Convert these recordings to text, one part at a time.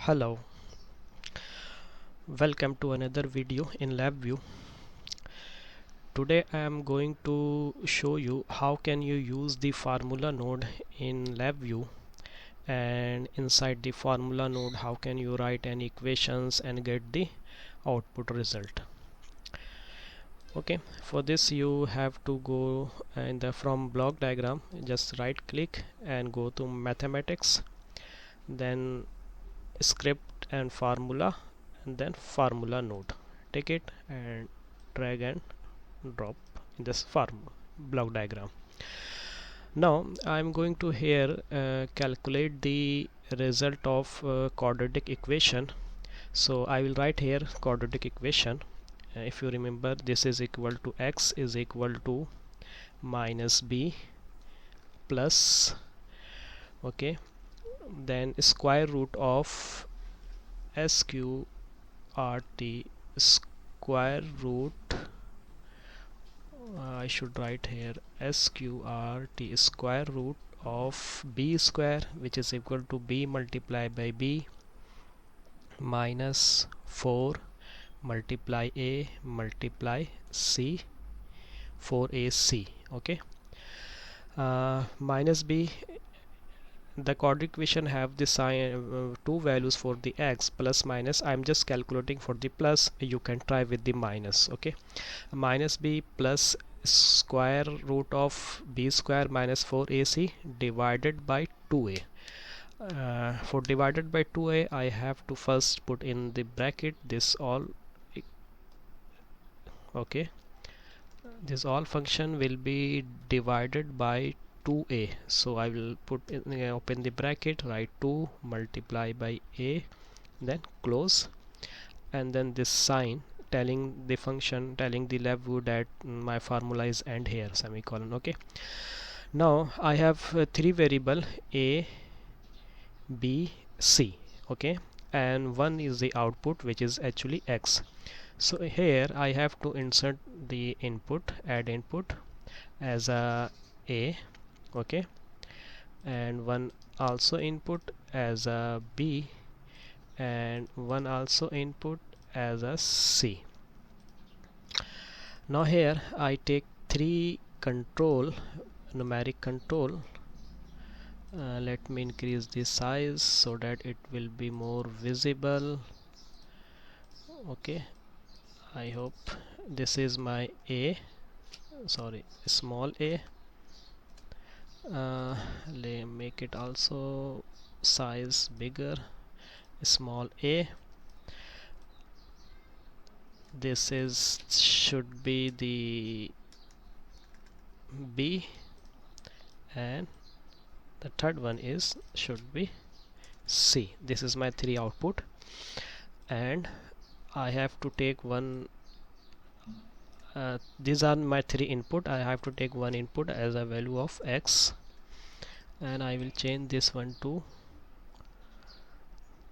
Hello, welcome to another video in LabVIEW. Today I am going to show you how can you use the formula node in LabVIEW, and inside the formula node how can you write any equations and get the output result. Okay, for this you have to go in the from block diagram, just right click and go to mathematics, then script and formula, and then formula node. Take it and drag and drop in this form block diagram. Now I'm going to here calculate the result of quadratic equation. So I will write here quadratic equation. If you remember, this is equal to x is equal to minus b plus, okay, then square root of sqrt square root, I should write here sqrt square root of b square, which is equal to b multiplied by b minus 4 multiply a multiply c 4ac. Okay, minus b, the quadratic equation have the sign two values for the x, plus minus. I'm just calculating for the plus, you can try with the minus. Okay, minus b plus square root of b square minus 4ac divided by 2a. For divided by 2a I have to first put in the bracket this all. Okay, this all function will be divided by 2a, so I will put in, open the bracket, write 2 multiply by a, then close, and then this sign telling the function, telling the LabVIEW that my formula is end here, semicolon. Okay, now I have three variable a, b, c. Okay, and one is the output, which is actually x. So here I have to insert the input, add input as a, okay, and one also input as a b, and one also input as a c. Now here I take three control, numeric control. Let me increase the size so that it will be more visible. Okay, I hope this is my a, sorry, small a. Make it also size bigger, small a. This is should be the b, and the third one is should be c. This is my three output, and I have to take one, these are my three input. I have to take one input as a value of x, and I will change this one to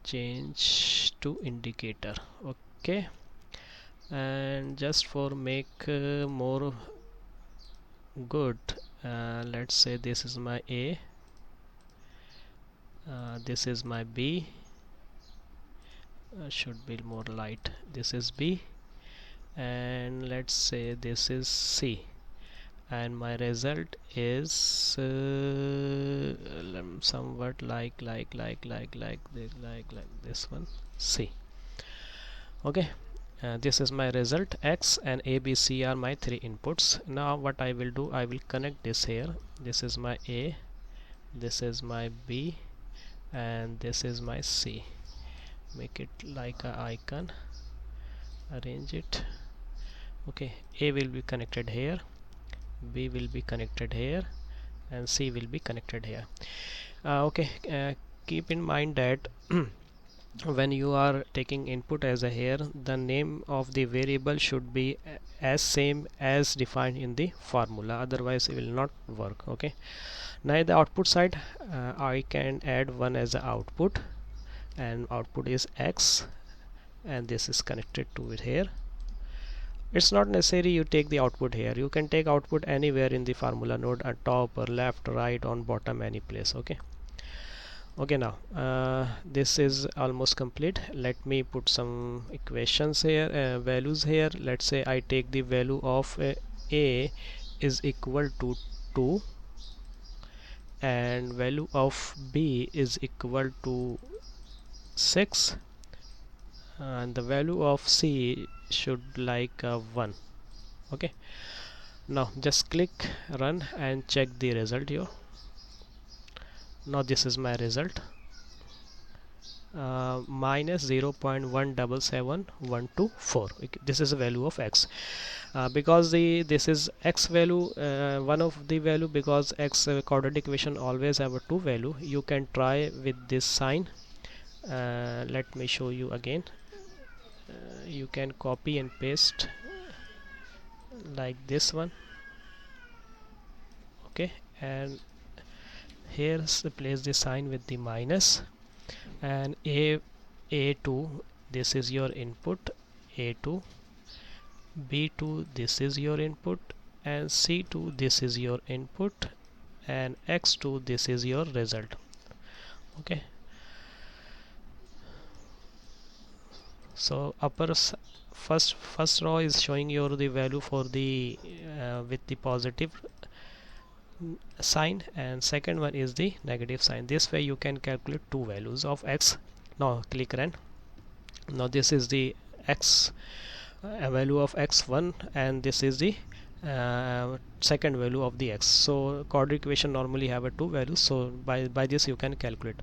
change to indicator. Okay, and just for make more good, let's say this is my a, this is my b, should be more light, this is b, and let's say this is c, and my result is somewhat like this one, c. Okay, this is my result x, and a, b, c are my three inputs. Now what I will do, I will connect this here. This is my a, this is my b, and this is my c. Make it like a icon, arrange it. Okay, a will be connected here, b will be connected here, and c will be connected here. Okay, keep in mind that when you are taking input as a here, the name of the variable should be as same as defined in the formula, otherwise it will not work. Okay, now the output side, I can add one as a output, and output is x, and this is connected to it here. It's not necessary you take the output here, you can take output anywhere in the formula node, at top or left, right, on bottom, any place. Okay, Okay, now this is almost complete. Let me put some equations here, values here. Let's say I take the value of a is equal to 2 and value of b is equal to 6 and the value of c should like 1. Okay, now just click run and check the result here. Now this is my result, minus 0.177124. This is the value of x, because this is x value, one of the value, because x quadratic equation always have a two value. You can try with this sign. Let me show you again. You can copy and paste like this one. Okay, and here place the sign with the minus, and a2 this is your input, a2 b2 this is your input, and c2 this is your input, and x2 this is your result. Okay, so first row is showing you the value for the with the positive sign, and second one is the negative sign. This way you can calculate two values of x. Now click run. Now this is the x value of x1, and this is the second value of the x. So quadratic equation normally have a two values, so by this you can calculate.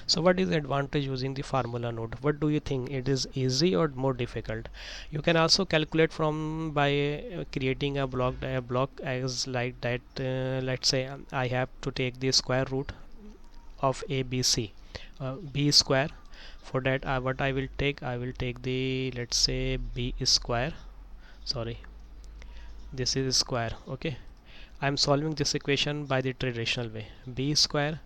So what is the advantage using the formula node? What do you think, it is easy or more difficult? You can also calculate from by creating a block as like that. Let's say I have to take the square root of ABC, b square. For that what I will take the, let's say, b square, sorry, this is square. Okay, I am solving this equation by the traditional way. B square,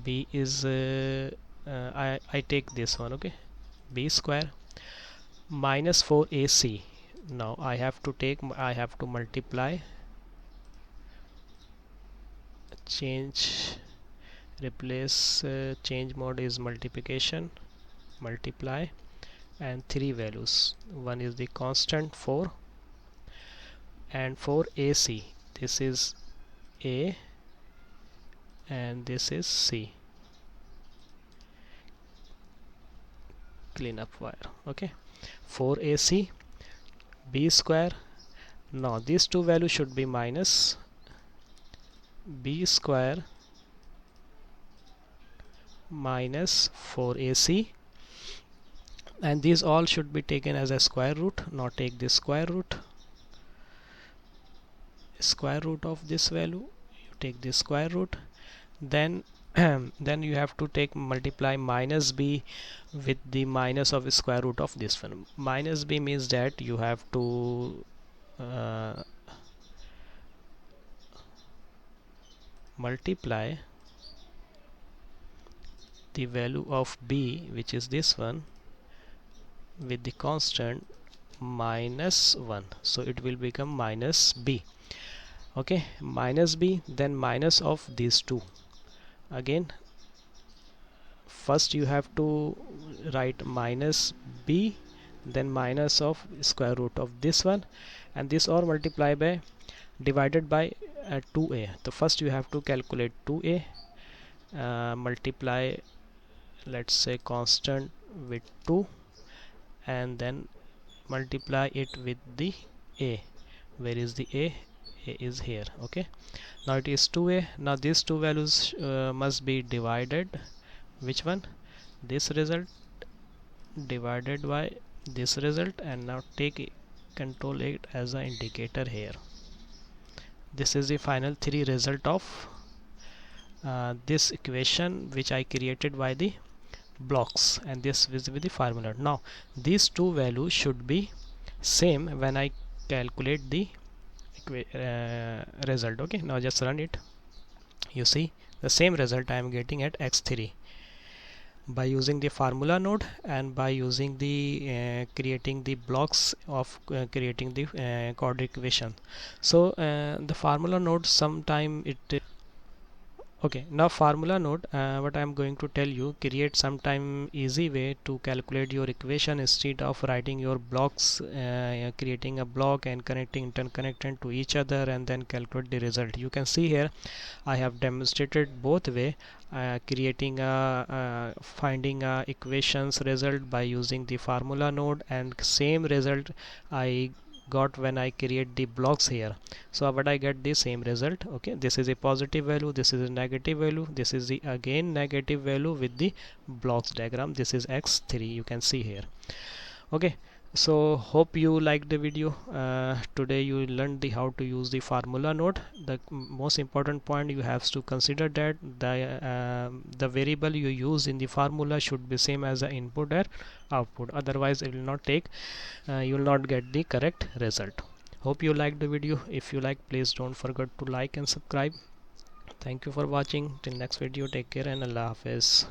b is I take this one. Okay, b square minus 4ac. Now I have to multiply, change, replace, change mode is multiplication, multiply, and three values. One is the constant 4, and 4ac, this is a and this is c. Clean up wire. Okay, 4ac, b square. Now these two values should be minus, b square minus 4ac, and these all should be taken as a square root. Now take the square root of this value, you take the square root, then then you have to take multiply minus b with the minus of the square root of this one. Minus b means that you have to multiply the value of b, which is this one, with the constant minus 1, so it will become minus b. Okay, minus b, then minus of these two. Again, first you have to write minus b, then minus of square root of this one, and this all multiply by divided by 2a. So first you have to calculate 2a, multiply, let's say, constant with 2, and then multiply it with the a. Where is the a? A is here. Okay, now it is 2a. Now these two values must be divided. Which one? This result divided by this result, and now take control it as an indicator here. This is the final three result of this equation which I created by the blocks, and this is with the formula. Now these two values should be same when I calculate the result. Okay, now just run it. You see the same result I am getting at x3 by using the formula node and by using the creating the blocks of creating the quadratic equation. So the formula node sometime it Okay, now formula node, what I'm going to tell you, create sometime easy way to calculate your equation instead of writing your blocks, creating a block and connecting interconnecting to each other and then calculate the result. You can see here I have demonstrated both way, creating a finding a equations result by using the formula node, and same result I got when I create the blocks here. So what I get the same result. Okay, this is a positive value, this is a negative value, this is the again negative value with the blocks diagram. This is x3, you can see here. Okay, so hope you liked the video. Today you learned the how to use the formula node. The most important point you have to consider that the variable you use in the formula should be same as the input or output, otherwise it will not take you will not get the correct result. Hope you liked the video. If you like, please don't forget to like and subscribe. Thank you for watching. Till next video, take care and Allah Hafiz.